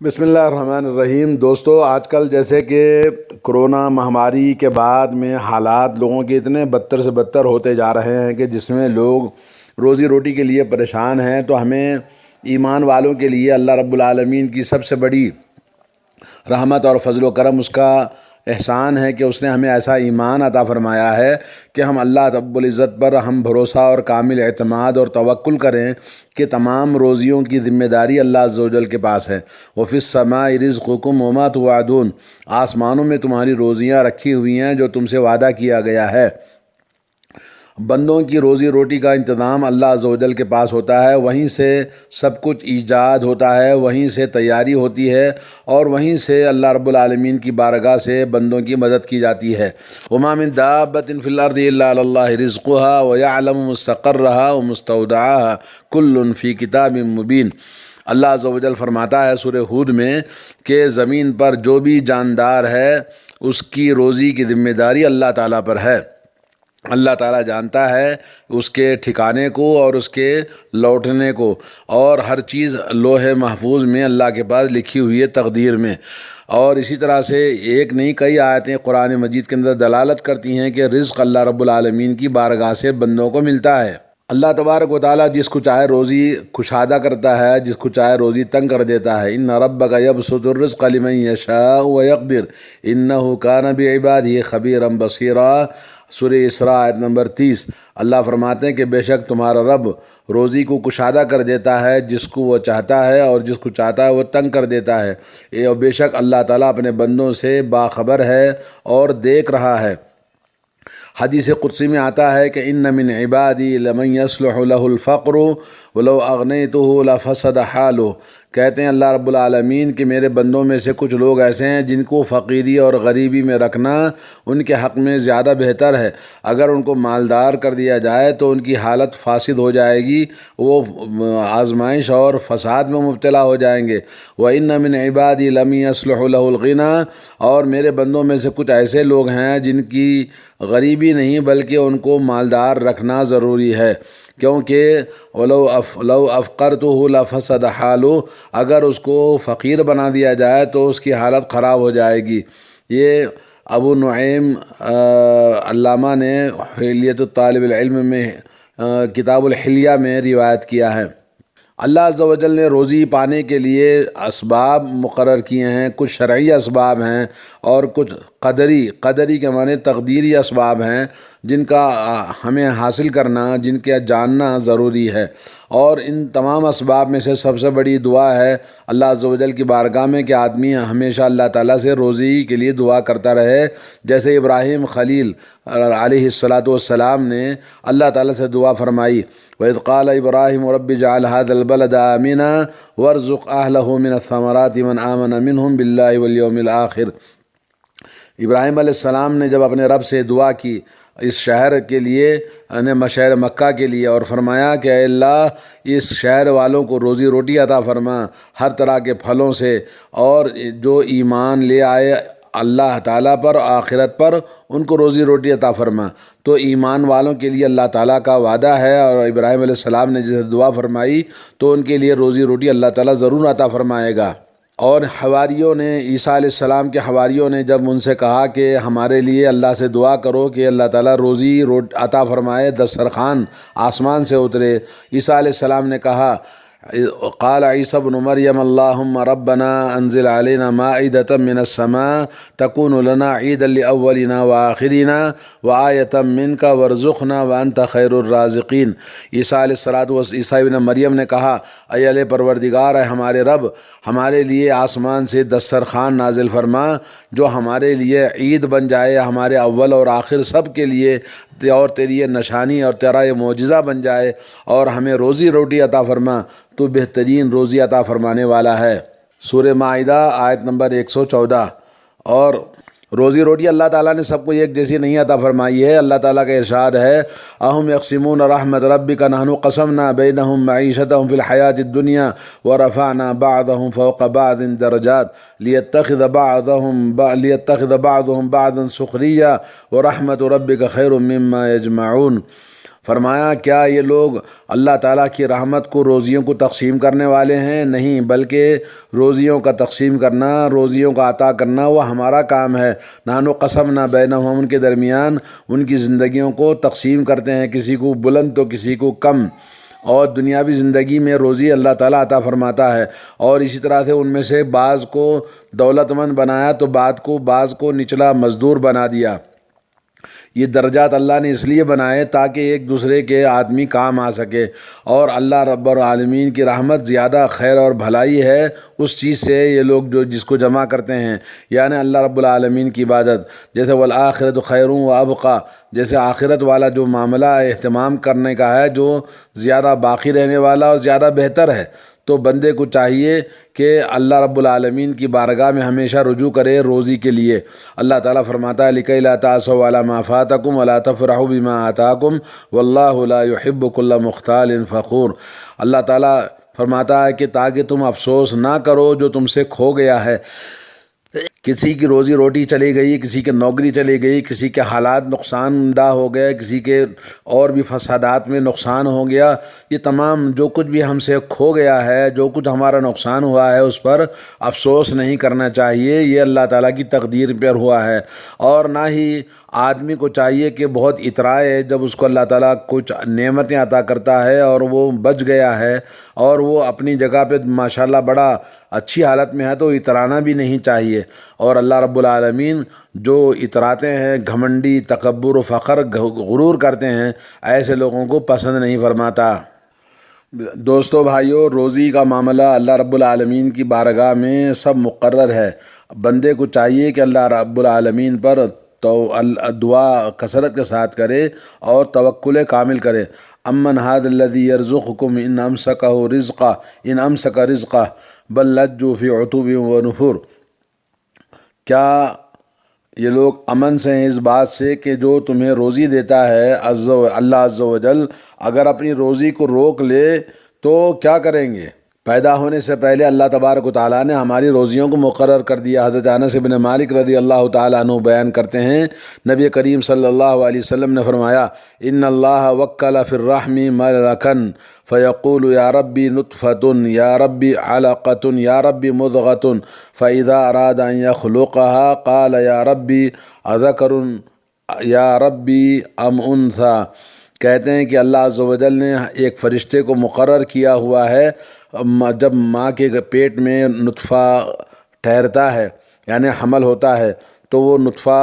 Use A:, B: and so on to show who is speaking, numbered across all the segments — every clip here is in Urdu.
A: بسم اللہ الرحمن الرحیم۔ دوستو، آج کل جیسے کہ کرونا مہاماری کے بعد میں حالات لوگوں کے اتنے بدتر سے بدتر ہوتے جا رہے ہیں کہ جس میں لوگ روزی روٹی کے لیے پریشان ہیں، تو ہمیں ایمان والوں کے لیے اللہ رب العالمین کی سب سے بڑی رحمت اور فضل و کرم اس کا احسان ہے کہ اس نے ہمیں ایسا ایمان عطا فرمایا ہے کہ ہم اللہ رب العزت پر ہم بھروسہ اور کامل اعتماد اور توکل کریں کہ تمام روزیوں کی ذمہ داری اللہ عز و جل کے پاس ہے۔ وَفِي السَّمَاءِ رِزْقُكُمْ وَمَا تُوعَدُونَ، آسمانوں میں تمہاری روزیاں رکھی ہوئی ہیں جو تم سے وعدہ کیا گیا ہے۔ بندوں کی روزی روٹی کا انتظام اللہ عز و جل کے پاس ہوتا ہے، وہیں سے سب کچھ ایجاد ہوتا ہے، وہیں سے تیاری ہوتی ہے اور وہیں سے اللہ رب العالمین کی بارگاہ سے بندوں کی مدد کی جاتی ہے۔ وَمَا مِن دَابَّةٍ فِي الْأَرْضِ إِلَّا عَلَى اللَّهِ رِزْقُهَا وَيَعْلَمُ مُسْتَقَرَّهَا وَمُسْتَوْدَعَهَا كُلٌّ فِي كِتَابٍ مُبِينٍ۔ اللہ عز و جل فرماتا ہے سورہ ہود میں کہ زمین پر جو بھی جاندار ہے اس کی روزی کی ذمہ داری اللہ تعالیٰ پر ہے۔ اللہ تعالیٰ جانتا ہے اس کے ٹھکانے کو اور اس کے لوٹنے کو، اور ہر چیز لوح محفوظ میں اللہ کے پاس لکھی ہوئی ہے تقدیر میں۔ اور اسی طرح سے ایک نہیں کئی آیتیں قرآن مجید کے اندر دلالت کرتی ہیں کہ رزق اللہ رب العالمین کی بارگاہ سے بندوں کو ملتا ہے۔ اللہ تبارک و تعالیٰ جس کو چاہے روزی کشادہ کرتا ہے، جس کو چاہے روزی تنگ کر دیتا ہے۔ ان ربک یبسط الرزق لمن یشاء ویقدر انہ کان بعبادہ خبیرا بصیرا، سورہ اسراء آیت نمبر 30۔ اللہ فرماتے ہیں کہ بے شک تمہارا رب روزی کو کشادہ کر دیتا ہے جس کو وہ چاہتا ہے، اور جس کو چاہتا ہے وہ تنگ کر دیتا ہے، اور بے شک اللہ تعالیٰ اپنے بندوں سے باخبر ہے اور دیکھ رہا ہے۔ حدیث قدسی میں آتا ہے کہ ان من عبادی لمن یصلح له الفقر ولو اغنیتہ لفسد حالہ، کہتے ہیں اللہ رب العالمین کہ میرے بندوں میں سے کچھ لوگ ایسے ہیں جن کو فقیری اور غریبی میں رکھنا ان کے حق میں زیادہ بہتر ہے۔ اگر ان کو مالدار کر دیا جائے تو ان کی حالت فاسد ہو جائے گی، وہ آزمائش اور فساد میں مبتلا ہو جائیں گے۔ وَإِنَّ مِنْ عِبَادِي لَمْ يَصْلُحُ لَهُ الْغِنَى، اور میرے بندوں میں سے کچھ ایسے لوگ ہیں جن کی غریبی نہیں بلکہ ان کو مالدار رکھنا ضروری ہے، کیونکہ لو افقرتہ لفسد حالہ، اگر اس کو فقیر بنا دیا جائے تو اس کی حالت خراب ہو جائے گی۔ یہ ابو نعیم علامہ نے حلیۃ الطالب العلم میں کتاب الحلیہ میں روایت کیا ہے۔ اللہ عز و جل نے روزی پانے کے لیے اسباب مقرر کیے ہیں، کچھ شرعی اسباب ہیں اور کچھ قدری کے معنی تقدیری اسباب ہیں جن کا ہمیں حاصل کرنا، جن کا جاننا ضروری ہے۔ اور ان تمام اسباب میں سے سب سے بڑی دعا ہے اللہ عز و جل کی بارگاہ میں کہ آدمی ہمیشہ اللہ تعالیٰ سے روزی کے لیے دعا کرتا رہے، جیسے ابراہیم خلیل علیہ السلام نے اللہ تعالیٰ سے دعا فرمائی، وَإِذْ قَالَ إِبْرَاهِيمُ رَبِّ اجْعَلْ هَذَا الْبَلَدَ آمِنًا وَارْزُقْ أَهْلَهُ مِنَ الثَّمَرَاتِ مَنْ آمَنَ مِنْهُمْ بِاللَّهِ وَالْيَوْمِ الْآخِرِ۔ ابراہیم علیہ السلام نے جب اپنے رب سے دعا کی اس شہر کے لیے، شہر مکہ کے لیے، اور فرمایا کہ اے اللہ اس شہر والوں کو روزی روٹی عطا فرما ہر طرح کے پھلوں سے، اور جو ایمان لے آئے اللہ تعالیٰ پر آخرت پر ان کو روزی روٹی عطا فرما۔ تو ایمان والوں کے لیے اللہ تعالیٰ کا وعدہ ہے، اور ابراہیم علیہ السلام نے جیسے دعا فرمائی تو ان کے لیے روزی روٹی اللہ تعالیٰ ضرور عطا فرمائے گا۔ اور حواریوں نے، عیسیٰ علیہ السلام کے حواریوں نے جب ان سے کہا کہ ہمارے لیے اللہ سے دعا کرو کہ اللہ تعالیٰ روزی عطا فرمائے، دسترخوان آسمان سے اترے، عیسیٰ علیہ السلام نے کہا، قال عیسیٰ ابن مریم اللہم ربنا انزل علینا مائدۃ من السماء تکون لنا عیدا لاولنا وآخرنا وآیۃ منک وارزقنا وانت خیر الرازقین۔ عیسیٰ عیسیٰ ابن مریم نے کہا، اے اللہ پروردگار، ہے ہمارے رب، ہمارے لیے آسمان سے دسترخوان نازل فرما جو ہمارے لیے عید بن جائے، ہمارے اول اور آخر سب کے لیے، اور تیری یہ نشانی اور تیرا یہ معجزہ بن جائے، اور ہمیں روزی روٹی عطا فرما، تو بہترین روزی عطا فرمانے والا ہے۔ سورہ مائدہ آیت نمبر 114۔ اور روزی روٹی اللہ تعالیٰ نے سب کو ایک جیسی نہیں عطا فرمائی ہے۔ اللہ تعالیٰ کا ارشاد ہے، اہم یقسمون رحمت ربک نحن قسمنا بینہم معیشتہم فی الحیاۃ الدنیا ورفعنا بعضہم فوق بعض درجات لیتخذ بعضہم بعضا سخریا ورحمت ربک خیر مما یجمعون۔ فرمایا کیا یہ لوگ اللہ تعالیٰ کی رحمت کو روزیوں کو تقسیم کرنے والے ہیں؟ نہیں، بلکہ روزیوں کا تقسیم کرنا، روزیوں کا عطا کرنا وہ ہمارا کام ہے۔ نحن قسمنا بینہم، ان کے درمیان ان کی زندگیوں کو تقسیم کرتے ہیں، کسی کو بلند تو کسی کو کم، اور دنیاوی زندگی میں روزی اللہ تعالیٰ عطا فرماتا ہے، اور اسی طرح سے ان میں سے بعض کو دولت مند بنایا تو بعض کو نچلا مزدور بنا دیا۔ یہ درجات اللہ نے اس لیے بنائے تاکہ ایک دوسرے کے آدمی کام آ سکے، اور اللہ رب العالمین کی رحمت زیادہ خیر اور بھلائی ہے اس چیز سے یہ لوگ جس کو جمع کرتے ہیں، یعنی اللہ رب العالمین کی عبادت۔ جیسے والآخرۃ خیر و ابقیٰ، جیسے آخرت والا جو معاملہ اہتمام کرنے کا ہے، جو زیادہ باقی رہنے والا اور زیادہ بہتر ہے، تو بندے کو چاہیے کہ اللہ رب العالمین کی بارگاہ میں ہمیشہ رجوع کرے روزی کے لیے۔ اللہ تعالیٰ فرماتا ہے لِكَيْ لَا تَأْسَوْا عَلَىٰ مَا فَاتَكُمْ وَلَا تَفْرَحُوا بِمَا آتَاكُمْ وَاللَّهُ لَا يُحِبُّ كُلَّ مُخْتَالٍ فَخُورٍ۔ اللہ تعالیٰ فرماتا ہے کہ تاکہ تم افسوس نہ کرو جو تم سے کھو گیا ہے۔ کسی کی روزی روٹی چلی گئی، کسی کی نوکری چلی گئی، کسی کے حالات نقصان دہ ہو گئے، کسی کے اور بھی فسادات میں نقصان ہو گیا، یہ تمام جو کچھ بھی ہم سے کھو گیا ہے، جو کچھ ہمارا نقصان ہوا ہے، اس پر افسوس نہیں کرنا چاہیے، یہ اللہ تعالیٰ کی تقدیر پر ہوا ہے۔ اور نہ ہی آدمی کو چاہیے کہ بہت اترائے جب اس کو اللہ تعالیٰ کچھ نعمتیں عطا کرتا ہے اور وہ بچ گیا ہے اور وہ اپنی جگہ پہ ماشاءاللہ بڑا اچھی حالت میں ہے، تو اترانا بھی نہیں چاہیے۔ اور اللہ رب العالمین جو اتراتے ہیں، گھمنڈی، تکبر و فخر، غرور کرتے ہیں، ایسے لوگوں کو پسند نہیں فرماتا۔ دوستو بھائیو، روزی کا معاملہ اللہ رب العالمین کی بارگاہ میں سب مقرر ہے۔ بندے کو چاہیے کہ اللہ رب العالمین پر تو دعا کثرت کے ساتھ کرے اور توکل کامل کرے۔ امن ھذا الذی یرزقکم ان امسک رزقہ بل لجوا فی عتو و نفور۔ کیا یہ لوگ امن سے ہیں اس بات سے کہ جو تمہیں روزی دیتا ہے اللہ عز و جل، اگر اپنی روزی کو روک لے تو کیا کریں گے؟ پیدا ہونے سے پہلے اللہ تبارک و تعالیٰ نے ہماری روزیوں کو مقرر کر دیا۔ حضرت انس بن مالک رضی اللہ تعالیٰ عنہ بیان کرتے ہیں، نبی کریم صلی اللہ علیہ وسلم نے فرمایا ان اللہ وکل فی الرحم ملکا فیقول یا ربی نطفۃ یا ربی علقۃ یا ربی مضغۃ فاذا اراد ان یخلقها قال یا ربی اذکر یا ربی ام انثی۔ کہتے ہیں کہ اللہ عز و جل نے ایک فرشتے کو مقرر کیا ہوا ہے، جب ماں کے پیٹ میں نطفہ ٹھہرتا ہے یعنی حمل ہوتا ہے تو وہ نطفہ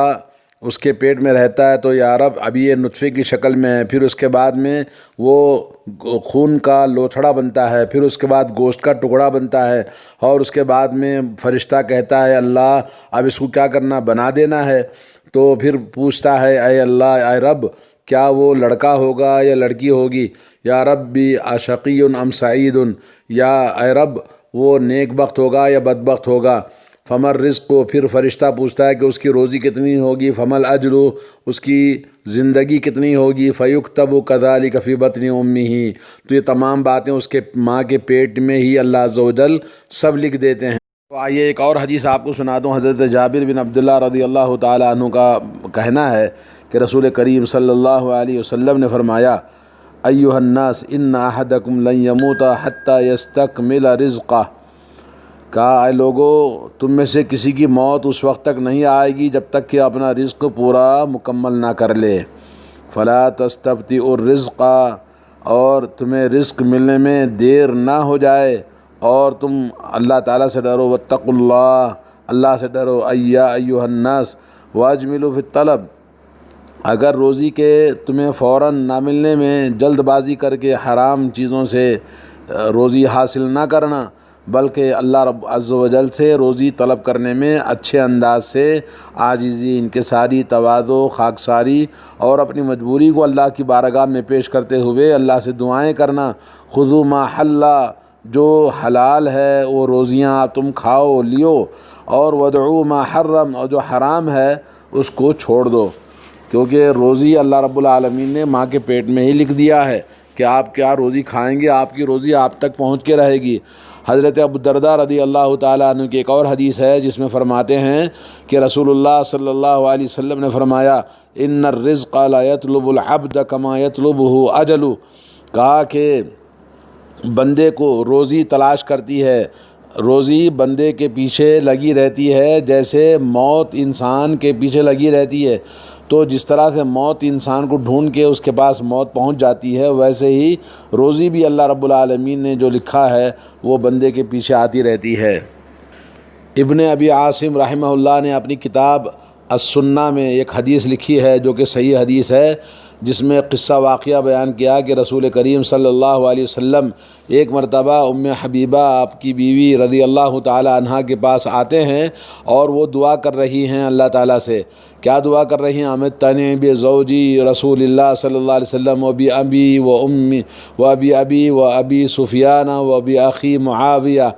A: اس کے پیٹ میں رہتا ہے، تو یا رب ابھی یہ نطفے کی شکل میں ہے، پھر اس کے بعد میں وہ خون کا لوتھڑا بنتا ہے، پھر اس کے بعد گوشت کا ٹکڑا بنتا ہے، اور اس کے بعد میں فرشتہ کہتا ہے اللہ اب اس کو کیا کرنا، بنا دینا ہے۔ تو پھر پوچھتا ہے اے اللہ، اے رب کیا وہ لڑکا ہوگا یا لڑکی ہوگی؟ یا ربی اشقی ام سعید، یا اے رب وہ نیک بخت ہوگا یا بدبخت ہوگا۔ فمر رزق کو پھر فرشتہ پوچھتا ہے کہ اس کی روزی کتنی ہوگی، فمل اجر اس کی زندگی کتنی ہوگی، فیکتب کذالک فی بطن امہ، تو یہ تمام باتیں اس کے ماں کے پیٹ میں ہی اللہ عز و جل سب لکھ دیتے ہیں۔ تو آئیے ایک اور حدیث آپ کو سنا دوں۔ حضرت جابر بن عبداللہ رضی اللہ تعالیٰ عنہ کا کہنا ہے کہ رسول کریم صلی اللہ علیہ وسلم نے فرمایا ایھا الناس ان احدکم لن یموت حتی یستکمل رزقہ، کہا اے لوگو تم میں سے کسی کی موت اس وقت تک نہیں آئے گی جب تک کہ اپنا رزق پورا مکمل نہ کر لے۔ فلا تستبطئوا الرزق، اور تمہیں رزق ملنے میں دیر نہ ہو جائے، اور تم اللہ تعالیٰ سے ڈرو، واتقوا اللہ سے ڈرو، ایھا الناس واجملوا فی الطلب، اگر روزی کے تمہیں فوراً نہ ملنے میں جلد بازی کر کے حرام چیزوں سے روزی حاصل نہ کرنا، بلکہ اللہ رب عز و جل سے روزی طلب کرنے میں اچھے انداز سے عاجزی، انکساری، تواضع، خاکساری اور اپنی مجبوری کو اللہ کی بارگاہ میں پیش کرتے ہوئے اللہ سے دعائیں کرنا۔ خذوا ما حل، جو حلال ہے وہ روزیاں تم کھاؤ لیو، اور ودعوا ما حرم، اور جو حرام ہے اس کو چھوڑ دو، کیونکہ روزی اللہ رب العالمین نے ماں کے پیٹ میں ہی لکھ دیا ہے کہ آپ کیا روزی کھائیں گے، آپ کی روزی آپ تک پہنچ کے رہے گی۔ حضرت ابو الدرداء رضی اللہ تعالیٰ عنہ کی ایک اور حدیث ہے جس میں فرماتے ہیں کہ رسول اللہ صلی اللہ علیہ وسلم نے فرمایا ان الرزق لا يطلب العبد كما يطلبه اجل، کہا کہ بندے کو روزی تلاش کرتی ہے، روزی بندے کے پیچھے لگی رہتی ہے جیسے موت انسان کے پیچھے لگی رہتی ہے۔ تو جس طرح سے موت انسان کو ڈھونڈ کے اس کے پاس موت پہنچ جاتی ہے، ویسے ہی روزی بھی اللہ رب العالمین نے جو لکھا ہے وہ بندے کے پیچھے آتی رہتی ہے۔ ابن ابی عاصم رحمہ اللہ نے اپنی کتاب السنہ میں ایک حدیث لکھی ہے جو کہ صحیح حدیث ہے، جس میں قصہ واقعہ بیان کیا کہ رسول کریم صلی اللہ علیہ وسلم ایک مرتبہ ام حبیبہ آپ کی بیوی رضی اللہ تعالی عنہا کے پاس آتے ہیں اور وہ دعا کر رہی ہیں اللہ تعالیٰ سے۔ کیا دعا کر رہی ہیں؟ امتنی بزوجی رسول اللہ صلی اللہ علیہ وسلم و بی ابی و امی و ابی ابی و ابی سفیان و ابی اخی معاویہ،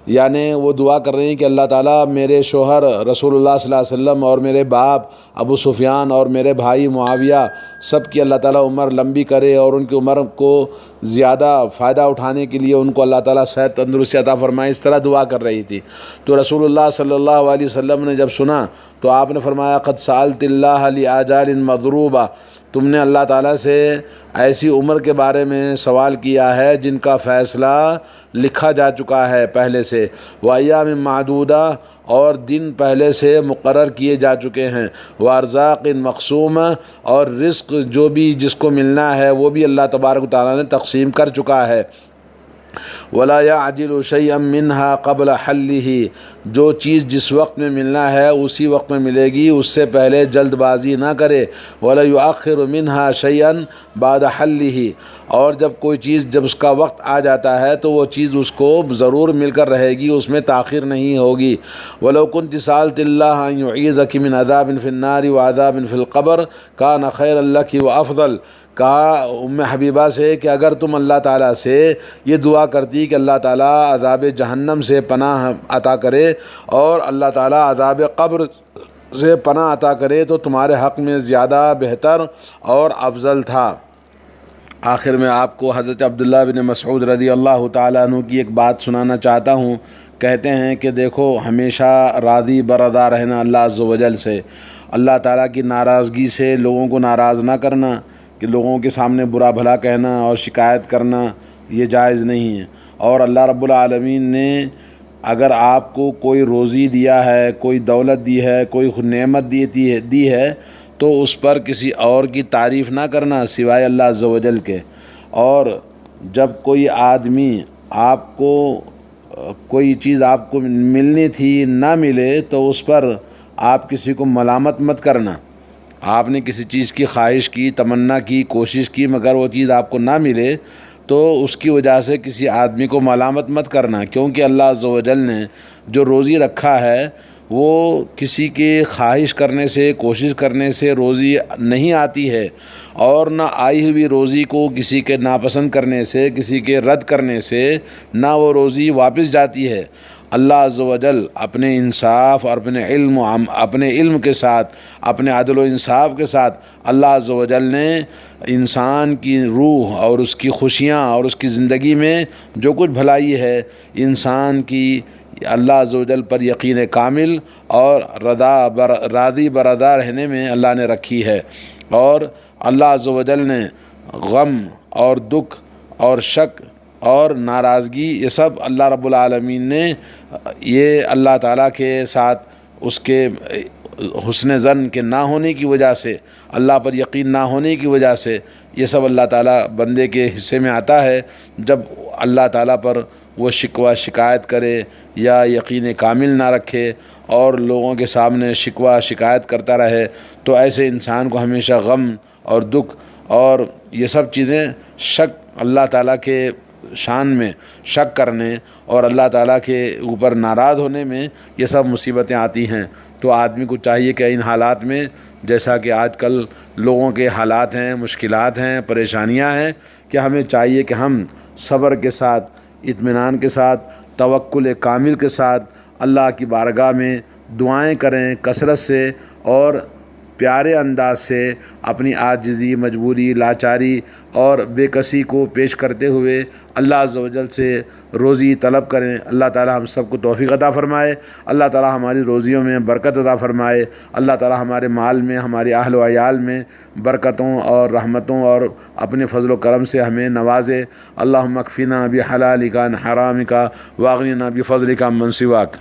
A: یعنی وہ دعا کر رہی ہیں کہ اللہ تعالیٰ میرے شوہر رسول اللہ صلی اللہ علیہ وسلم اور میرے باپ ابو سفیان اور میرے بھائی معاویہ سب کی اللہ تعالیٰ عمر لمبی کرے اور ان کی عمر کو زیادہ فائدہ اٹھانے کے لیے ان کو اللہ تعالیٰ صحت تندرستی عطا فرمائے، اس طرح دعا کر رہی تھی۔ تو رسول اللہ صلی اللہ علیہ وسلم نے جب سنا تو آپ نے فرمایا قد سألت اللہ لآجال مضروبہ، تم نے اللہ تعالیٰ سے ایسی عمر کے بارے میں سوال کیا ہے جن کا فیصلہ لکھا جا چکا ہے پہلے سے، وایام معدودہ، اور دن پہلے سے مقرر کیے جا چکے ہیں، وارزاق مقسومہ، اور رزق جو بھی جس کو ملنا ہے وہ بھی اللہ تبارک و تعالیٰ نے تقسیم کر چکا ہے۔ ولا يعجل شيئا منها قبل حله، جو چیز جس وقت میں ملنا ہے اسی وقت میں ملے گی، اس سے پہلے جلد بازی نہ کرے۔ ولا يؤخر منها شيئا بعد حله، اور جب کوئی چیز جب اس کا وقت آ جاتا ہے تو وہ چیز اس کو ضرور مل کر رہے گی، اس میں تاخیر نہیں ہوگی۔ ولو كنت سألت الله ان يعيذك من عذاب في النار وعذاب في القبر كان خيرا لك وافضل، کہا ام حبیبہ سے کہ اگر تم اللہ تعالیٰ سے یہ دعا کرتی کہ اللہ تعالیٰ عذاب جہنم سے پناہ عطا کرے اور اللہ تعالیٰ عذاب قبر سے پناہ عطا کرے تو تمہارے حق میں زیادہ بہتر اور افضل تھا۔ آخر میں آپ کو حضرت عبداللہ بن مسعود رضی اللہ تعالیٰ عنہ کی ایک بات سنانا چاہتا ہوں۔ کہتے ہیں کہ دیکھو ہمیشہ راضی برضا رہنا اللہ عز و جل سے، اللہ تعالیٰ کی ناراضگی سے لوگوں کو ناراض نہ کرنا، کہ لوگوں کے سامنے برا بھلا کہنا اور شکایت کرنا یہ جائز نہیں ہے۔ اور اللہ رب العالمین نے اگر آپ کو کوئی روزی دیا ہے، کوئی دولت دی ہے، کوئی نعمت دی ہے تو اس پر کسی اور کی تعریف نہ کرنا سوائے اللہ عز و جل کے۔ اور جب کوئی آدمی آپ کو کوئی چیز آپ کو ملنی تھی نہ ملے تو اس پر آپ کسی کو ملامت مت کرنا۔ آپ نے کسی چیز کی خواہش کی، تمنا کی، کوشش کی، مگر وہ چیز آپ کو نہ ملے تو اس کی وجہ سے کسی آدمی کو ملامت مت کرنا، کیونکہ اللہ عز و جل نے جو روزی رکھا ہے وہ کسی کے خواہش کرنے سے، کوشش کرنے سے روزی نہیں آتی ہے، اور نہ آئی ہوئی روزی کو کسی کے ناپسند کرنے سے، کسی کے رد کرنے سے نہ وہ روزی واپس جاتی ہے۔ اللہ عز و جل اپنے انصاف اور اپنے علم کے ساتھ، اپنے عدل و انصاف کے ساتھ اللہ عز و جل نے انسان کی روح اور اس کی خوشیاں اور اس کی زندگی میں جو کچھ بھلائی ہے انسان کی اللہ عز و جل پر یقین کامل اور راضی برضا رہنے میں اللہ نے رکھی ہے۔ اور اللہ عز و جل نے غم اور دکھ اور شک اور ناراضگی یہ سب اللہ رب العالمین نے یہ اللہ تعالیٰ کے ساتھ اس کے حسن ظن کے نہ ہونے کی وجہ سے، اللہ پر یقین نہ ہونے کی وجہ سے یہ سب اللہ تعالیٰ بندے کے حصے میں آتا ہے۔ جب اللہ تعالیٰ پر وہ شکوہ شکایت کرے یا یقین کامل نہ رکھے اور لوگوں کے سامنے شکوہ شکایت کرتا رہے تو ایسے انسان کو ہمیشہ غم اور دکھ اور یہ سب چیزیں شک، اللہ تعالیٰ کے شان میں شک کرنے اور اللہ تعالیٰ کے اوپر ناراض ہونے میں یہ سب مصیبتیں آتی ہیں۔ تو آدمی کو چاہیے کہ ان حالات میں، جیسا کہ آج کل لوگوں کے حالات ہیں، مشکلات ہیں، پریشانیاں ہیں، کہ ہمیں چاہیے کہ ہم صبر کے ساتھ، اطمینان کے ساتھ، توکل کامل کے ساتھ اللہ کی بارگاہ میں دعائیں کریں کثرت سے، اور پیارے انداز سے اپنی عاجزی، مجبوری، لاچاری اور بے کسی کو پیش کرتے ہوئے اللہ عز و جل سے روزی طلب کریں۔ اللہ تعالی ہم سب کو توفیق عطا فرمائے، اللہ تعالی ہماری روزیوں میں برکت عطا فرمائے، اللہ تعالی ہمارے مال میں، ہمارے اہل و عیال میں برکتوں اور رحمتوں اور اپنے فضل و کرم سے ہمیں نوازے۔ اللہم اکفنا بحلالک عن حرامک واغننا بفضلک عمن سواک۔